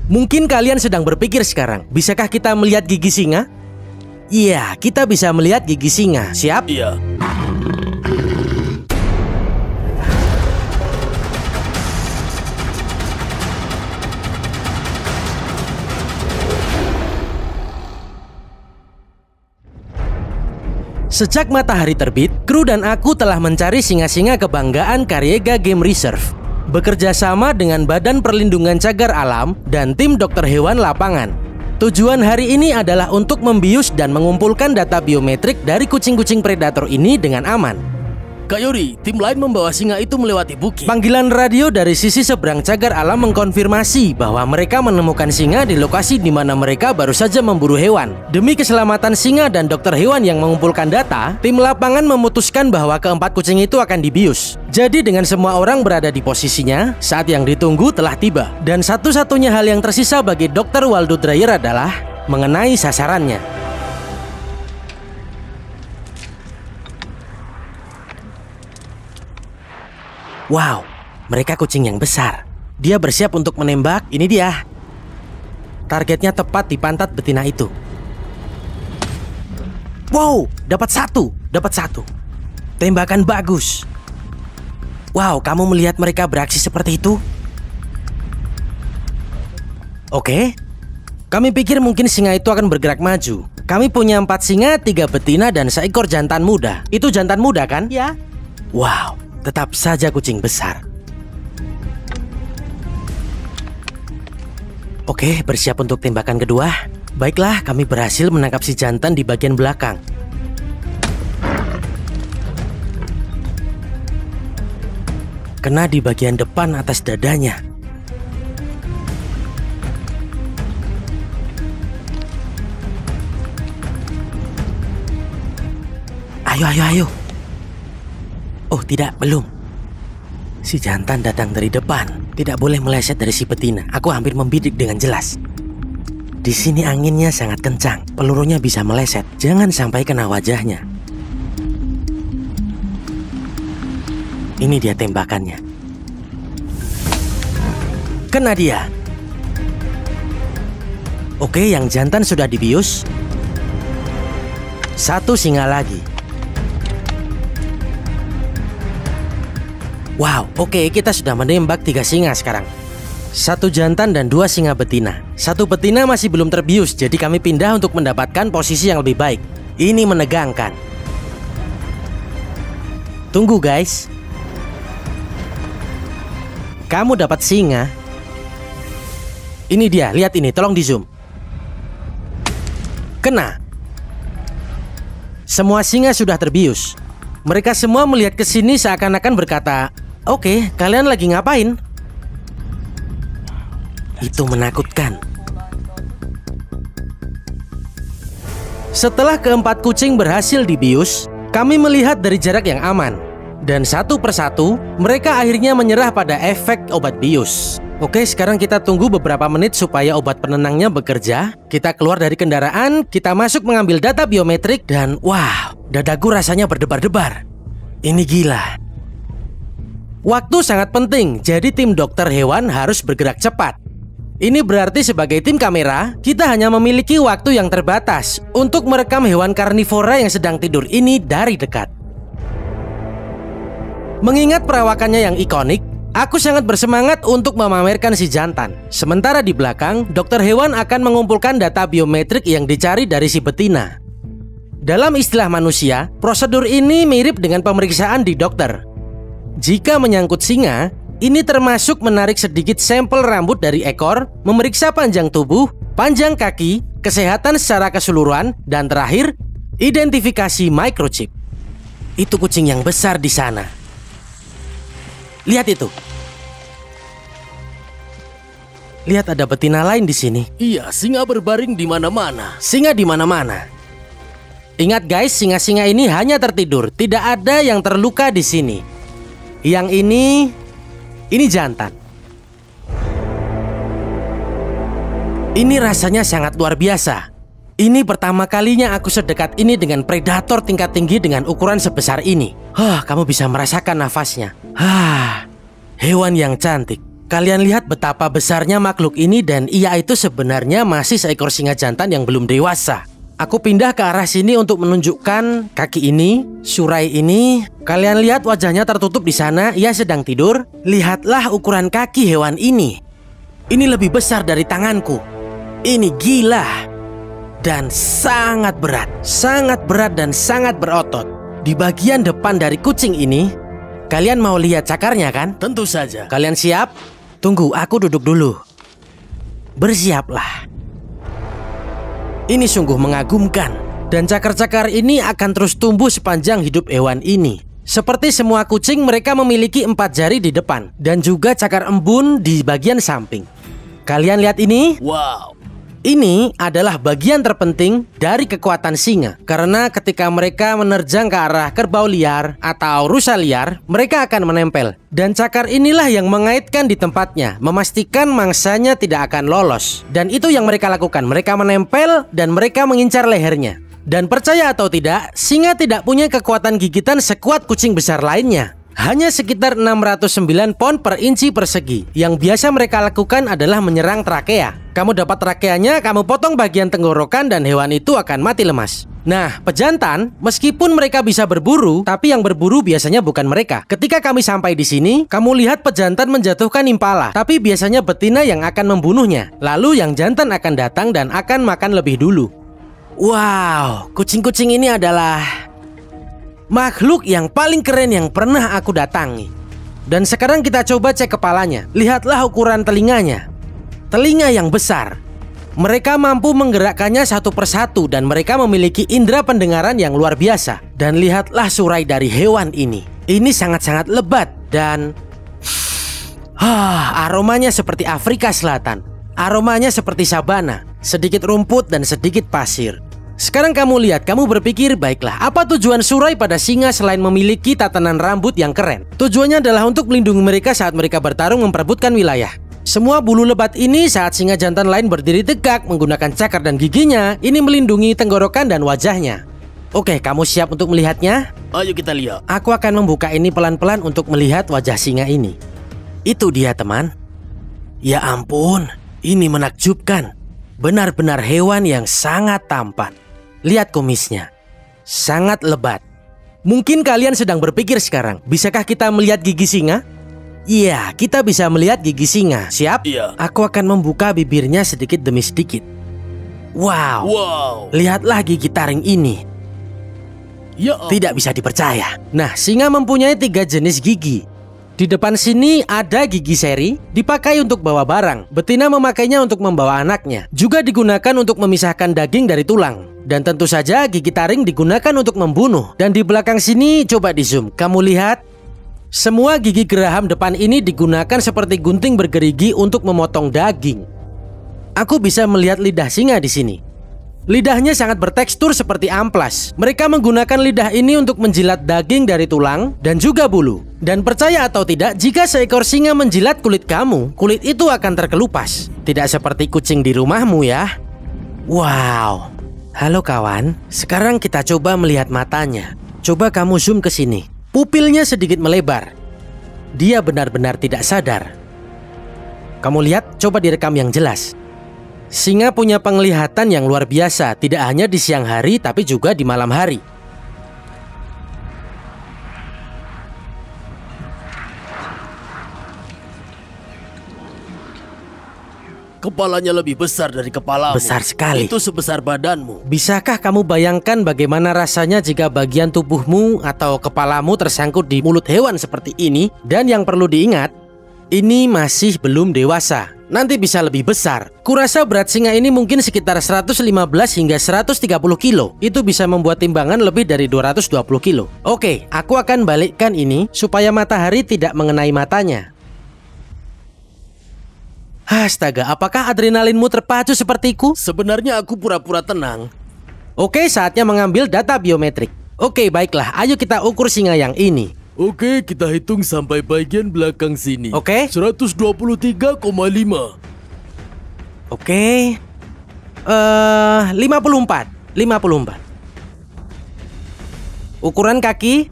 Mungkin kalian sedang berpikir sekarang, bisakah kita melihat gigi singa? Iya, kita bisa melihat gigi singa. Siap? Iya. Sejak matahari terbit, kru dan aku telah mencari singa-singa kebanggaan Cariega Game Reserve. Bekerja sama dengan Badan Perlindungan Cagar Alam dan tim dokter hewan lapangan. Tujuan hari ini adalah untuk membius dan mengumpulkan data biometrik dari kucing-kucing predator ini dengan aman. Kak Yori, tim lain membawa singa itu melewati bukit. Panggilan radio dari sisi seberang cagar alam mengkonfirmasi bahwa mereka menemukan singa di lokasi di mana mereka baru saja memburu hewan. Demi keselamatan singa dan dokter hewan yang mengumpulkan data, tim lapangan memutuskan bahwa keempat kucing itu akan dibius. Jadi dengan semua orang berada di posisinya, saat yang ditunggu telah tiba. Dan satu-satunya hal yang tersisa bagi Dr. Waldo Dreyer adalah mengenai sasarannya. Wow, mereka kucing yang besar. Dia bersiap untuk menembak. Ini dia. Targetnya tepat di pantat betina itu. Wow, dapat satu. Tembakan bagus. Wow, kamu melihat mereka beraksi seperti itu? Oke. Kami pikir mungkin singa itu akan bergerak maju. Kami punya 4 singa, 3 betina, dan seekor jantan muda. Itu jantan muda kan? Ya. Wow, tetap saja kucing besar. Oke, bersiap untuk tembakan kedua. Baiklah, kami berhasil menangkap si jantan di bagian belakang. Kena di bagian depan atas dadanya. Ayo. Oh tidak, belum. Si jantan datang dari depan. Tidak boleh meleset dari si betina. Aku hampir membidik dengan jelas. Di sini anginnya sangat kencang. Pelurunya bisa meleset. Jangan sampai kena wajahnya. Ini dia tembakannya. Kena dia. Oke, yang jantan sudah dibius. 1 singa lagi. Wow, oke, kita sudah menembak 3 singa sekarang. 1 jantan dan 2 singa betina. 1 betina masih belum terbius, jadi kami pindah untuk mendapatkan posisi yang lebih baik. Ini menegangkan. Tunggu guys. Kamu dapat singa. Ini dia, lihat ini, tolong di zoom. Kena. Semua singa sudah terbius. Mereka semua melihat ke sini seakan-akan berkata, "Oke, kalian lagi ngapain?" Itu menakutkan. Setelah keempat kucing berhasil dibius, kami melihat dari jarak yang aman. Dan satu persatu, mereka akhirnya menyerah pada efek obat bius. Oke, sekarang kita tunggu beberapa menit supaya obat penenangnya bekerja. Kita keluar dari kendaraan, kita masuk mengambil data biometrik, dan wow, dadaku rasanya berdebar-debar. Ini gila. Waktu sangat penting, jadi tim dokter hewan harus bergerak cepat. Ini berarti sebagai tim kamera, kita hanya memiliki waktu yang terbatas untuk merekam hewan karnivora yang sedang tidur ini dari dekat. Mengingat perawakannya yang ikonik, aku sangat bersemangat untuk memamerkan si jantan. Sementara di belakang, dokter hewan akan mengumpulkan data biometrik yang dicari dari si betina. Dalam istilah manusia, prosedur ini mirip dengan pemeriksaan di dokter. Jika menyangkut singa, ini termasuk menarik sedikit sampel rambut dari ekor, memeriksa panjang tubuh, panjang kaki, kesehatan secara keseluruhan, dan terakhir, identifikasi microchip. Itu kucing yang besar di sana. Lihat itu. Lihat, ada betina lain di sini. Iya, singa berbaring di mana-mana. Singa di mana-mana. Ingat guys, singa-singa ini hanya tertidur. Tidak ada yang terluka di sini. Yang ini jantan. Ini rasanya sangat luar biasa. Ini pertama kalinya aku sedekat ini dengan predator tingkat tinggi dengan ukuran sebesar ini. Kamu bisa merasakan nafasnya. Hewan yang cantik. Kalian lihat betapa besarnya makhluk ini dan ia itu sebenarnya masih seekor singa jantan yang belum dewasa. Aku pindah ke arah sini untuk menunjukkan kaki ini, surai ini. Kalian lihat wajahnya tertutup di sana, ia sedang tidur. Lihatlah ukuran kaki hewan ini. Ini lebih besar dari tanganku. Ini gila. Dan sangat berat dan sangat berotot. Di bagian depan dari kucing ini, kalian mau lihat cakarnya kan? Tentu saja. Kalian siap? Tunggu, aku duduk dulu. Bersiaplah. Ini sungguh mengagumkan. Dan cakar-cakar ini akan terus tumbuh sepanjang hidup hewan ini. Seperti semua kucing, mereka memiliki 4 jari di depan. Dan juga cakar embun di bagian samping. Kalian lihat ini? Wow. Ini adalah bagian terpenting dari kekuatan singa. Karena ketika mereka menerjang ke arah kerbau liar atau rusa liar, mereka akan menempel. Dan cakar inilah yang mengaitkan di tempatnya, memastikan mangsanya tidak akan lolos. Dan itu yang mereka lakukan, mereka menempel dan mereka mengincar lehernya. Dan percaya atau tidak, singa tidak punya kekuatan gigitan sekuat kucing besar lainnya. Hanya sekitar 609 pound per inci persegi. Yang biasa mereka lakukan adalah menyerang trakea. Kamu dapat trakeanya, kamu potong bagian tenggorokan dan hewan itu akan mati lemas. Nah, pejantan, meskipun mereka bisa berburu, tapi yang berburu biasanya bukan mereka. Ketika kami sampai di sini, kamu lihat pejantan menjatuhkan impala, tapi biasanya betina yang akan membunuhnya. Lalu yang jantan akan datang dan akan makan lebih dulu. Wow, kucing-kucing ini adalah makhluk yang paling keren yang pernah aku datangi. Dan sekarang kita coba cek kepalanya. Lihatlah ukuran telinganya. Telinga yang besar. Mereka mampu menggerakkannya satu persatu dan mereka memiliki indera pendengaran yang luar biasa. Dan lihatlah surai dari hewan ini. Ini sangat-sangat lebat dan aromanya seperti Afrika Selatan. Aromanya seperti sabana, sedikit rumput dan sedikit pasir. Sekarang kamu lihat, kamu berpikir, baiklah, apa tujuan surai pada singa selain memiliki tatanan rambut yang keren? Tujuannya adalah untuk melindungi mereka saat mereka bertarung memperebutkan wilayah. Semua bulu lebat ini saat singa jantan lain berdiri tegak menggunakan cakar dan giginya, ini melindungi tenggorokan dan wajahnya. Oke, kamu siap untuk melihatnya? Ayo kita lihat. Aku akan membuka ini pelan-pelan untuk melihat wajah singa ini. Itu dia, teman. Ya ampun, ini menakjubkan. Benar-benar hewan yang sangat tampan. Lihat kumisnya, sangat lebat. Mungkin kalian sedang berpikir sekarang, bisakah kita melihat gigi singa? Iya, kita bisa melihat gigi singa. Siap? Iya. Aku akan membuka bibirnya sedikit demi sedikit. Wow. Lihatlah gigi taring ini. Ya. Tidak bisa dipercaya. Nah, singa mempunyai 3 jenis gigi. Di depan sini ada gigi seri, dipakai untuk bawa barang. Betina memakainya untuk membawa anaknya. Juga digunakan untuk memisahkan daging dari tulang. Dan tentu saja gigi taring digunakan untuk membunuh. Dan di belakang sini coba di zoom. Kamu lihat, semua gigi geraham depan ini digunakan seperti gunting bergerigi untuk memotong daging. Aku bisa melihat lidah singa di sini. Lidahnya sangat bertekstur seperti amplas. Mereka menggunakan lidah ini untuk menjilat daging dari tulang dan juga bulu. Dan percaya atau tidak, jika seekor singa menjilat kulit kamu, kulit itu akan terkelupas. Tidak seperti kucing di rumahmu ya. Wow. Halo kawan, sekarang kita coba melihat matanya. Coba kamu zoom ke sini. Pupilnya sedikit melebar. Dia benar-benar tidak sadar. Kamu lihat, coba direkam yang jelas. Singa punya penglihatan yang luar biasa, tidak hanya di siang hari tapi juga di malam hari. Kepalanya lebih besar dari kepalamu. Besar sekali. Itu sebesar badanmu. Bisakah kamu bayangkan bagaimana rasanya jika bagian tubuhmu atau kepalamu tersangkut di mulut hewan seperti ini? Dan yang perlu diingat, ini masih belum dewasa. Nanti bisa lebih besar. Kurasa berat singa ini mungkin sekitar 115 hingga 130 kilo. Itu bisa membuat timbangan lebih dari 220 kilo. Oke, aku akan balikkan ini supaya matahari tidak mengenai matanya. Astaga, apakah adrenalinmu terpacu sepertiku? Sebenarnya aku pura-pura tenang. Oke, saatnya mengambil data biometrik. Oke, baiklah, ayo kita ukur singa yang ini. Oke, kita hitung sampai bagian belakang sini. Oke. 123,5. Oke. 54. Ukuran kaki?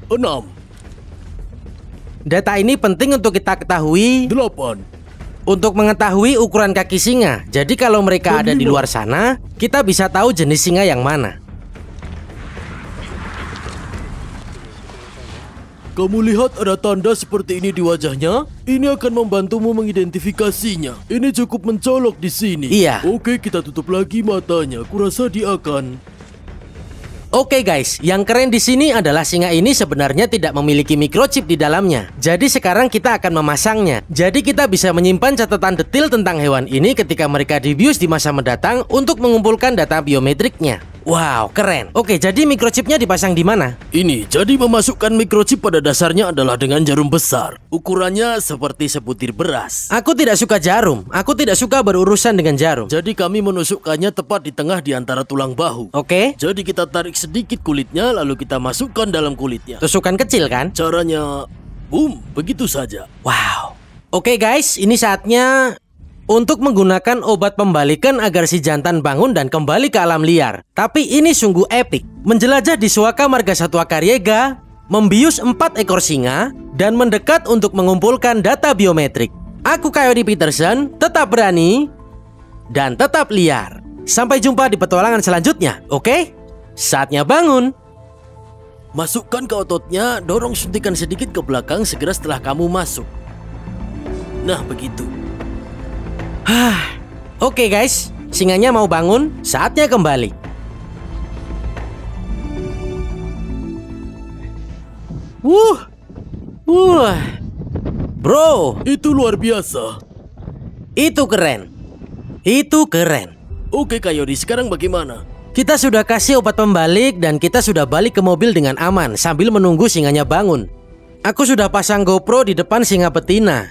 6. Data ini penting untuk kita ketahui 8. untuk mengetahui ukuran kaki singa. Jadi kalau mereka ada di luar sana, kita bisa tahu jenis singa yang mana. Kamu lihat ada tanda seperti ini di wajahnya? Ini akan membantumu mengidentifikasinya. Ini cukup mencolok di sini. Iya. Oke, kita tutup lagi matanya. Kurasa dia akan... Oke guys, yang keren di sini adalah singa ini sebenarnya tidak memiliki microchip di dalamnya. Jadi sekarang kita akan memasangnya. Jadi kita bisa menyimpan catatan detail tentang hewan ini ketika mereka dibius di masa mendatang untuk mengumpulkan data biometriknya. Wow, keren. Oke, jadi microchipnya dipasang di mana? Ini, jadi memasukkan microchip pada dasarnya adalah dengan jarum besar. Ukurannya seperti sebutir beras. Aku tidak suka jarum. Aku tidak suka berurusan dengan jarum. Jadi kami menusukkannya tepat di tengah di antara tulang bahu. Oke. Jadi kita tarik sedikit kulitnya, lalu kita masukkan dalam kulitnya. Tusukan kecil kan? Caranya, boom, begitu saja. Wow. Oke guys, ini saatnya untuk menggunakan obat pembalikan agar si jantan bangun dan kembali ke alam liar. Tapi ini sungguh epik. Menjelajah di Suaka Margasatwa Karyega, membius 4 ekor singa, dan mendekat untuk mengumpulkan data biometrik. Aku Coyote Peterson, tetap berani dan tetap liar. Sampai jumpa di petualangan selanjutnya, oke? Saatnya bangun. Masukkan ke ototnya, dorong suntikan sedikit ke belakang segera setelah kamu masuk. Nah, begitu. Oke guys, singanya mau bangun, saatnya kembali. Bro, Itu luar biasa. itu keren. Itu keren. Oke Coyote, sekarang bagaimana? Kita sudah kasih obat pembalik dan kita sudah balik ke mobil dengan aman sambil menunggu singanya bangun. Aku sudah pasang GoPro di depan singa betina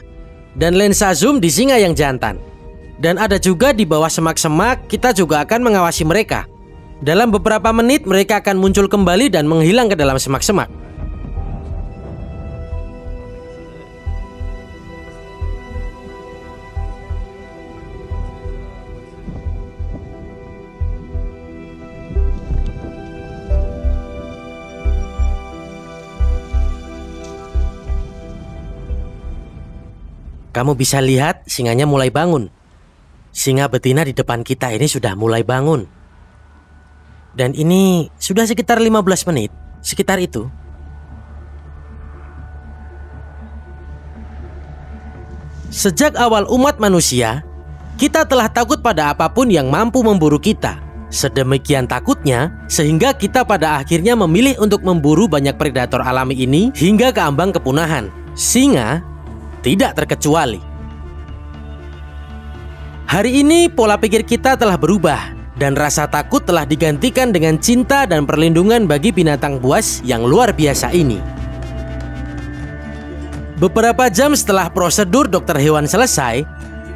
dan lensa zoom di singa yang jantan. Dan ada juga di bawah semak-semak, kita juga akan mengawasi mereka. Dalam beberapa menit mereka akan muncul kembali dan menghilang ke dalam semak-semak. Kamu bisa lihat singanya mulai bangun. Singa betina di depan kita ini sudah mulai bangun. Dan ini sudah sekitar 15 menit, sekitar itu. Sejak awal umat manusia, kita telah takut pada apapun yang mampu memburu kita. Sedemikian takutnya, sehingga kita pada akhirnya memilih untuk memburu banyak predator alami ini hingga ke ambang kepunahan. Singa tidak terkecuali. Hari ini pola pikir kita telah berubah dan rasa takut telah digantikan dengan cinta dan perlindungan bagi binatang buas yang luar biasa ini. Beberapa jam setelah prosedur dokter hewan selesai,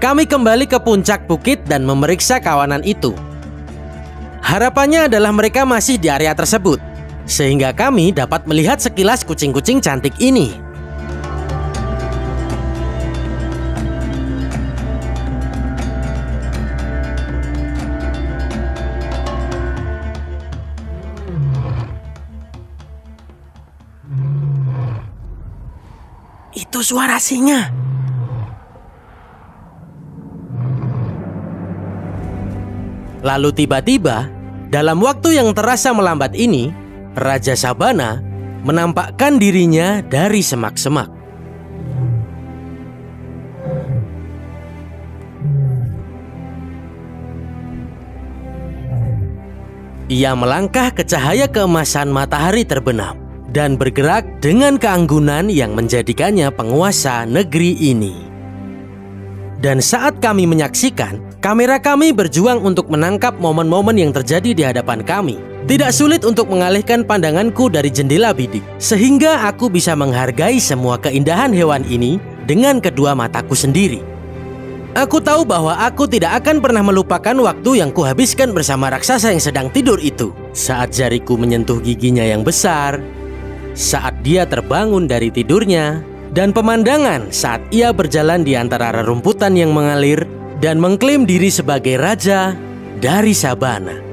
kami kembali ke puncak bukit dan memeriksa kawanan itu. Harapannya adalah mereka masih di area tersebut, sehingga kami dapat melihat sekilas kucing-kucing cantik ini. Itu suara singa. Lalu tiba-tiba, dalam waktu yang terasa melambat ini, Raja Sabana menampakkan dirinya dari semak-semak. Ia melangkah ke cahaya keemasan matahari terbenam dan bergerak dengan keanggunan yang menjadikannya penguasa negeri ini. Dan saat kami menyaksikan, kamera kami berjuang untuk menangkap momen-momen yang terjadi di hadapan kami. Tidak sulit untuk mengalihkan pandanganku dari jendela bidik, sehingga aku bisa menghargai semua keindahan hewan ini dengan kedua mataku sendiri. Aku tahu bahwa aku tidak akan pernah melupakan waktu yang kuhabiskan bersama raksasa yang sedang tidur itu. Saat jariku menyentuh giginya yang besar, saat dia terbangun dari tidurnya, dan pemandangan saat ia berjalan di antara rerumputan yang mengalir dan mengklaim diri sebagai raja dari sabana.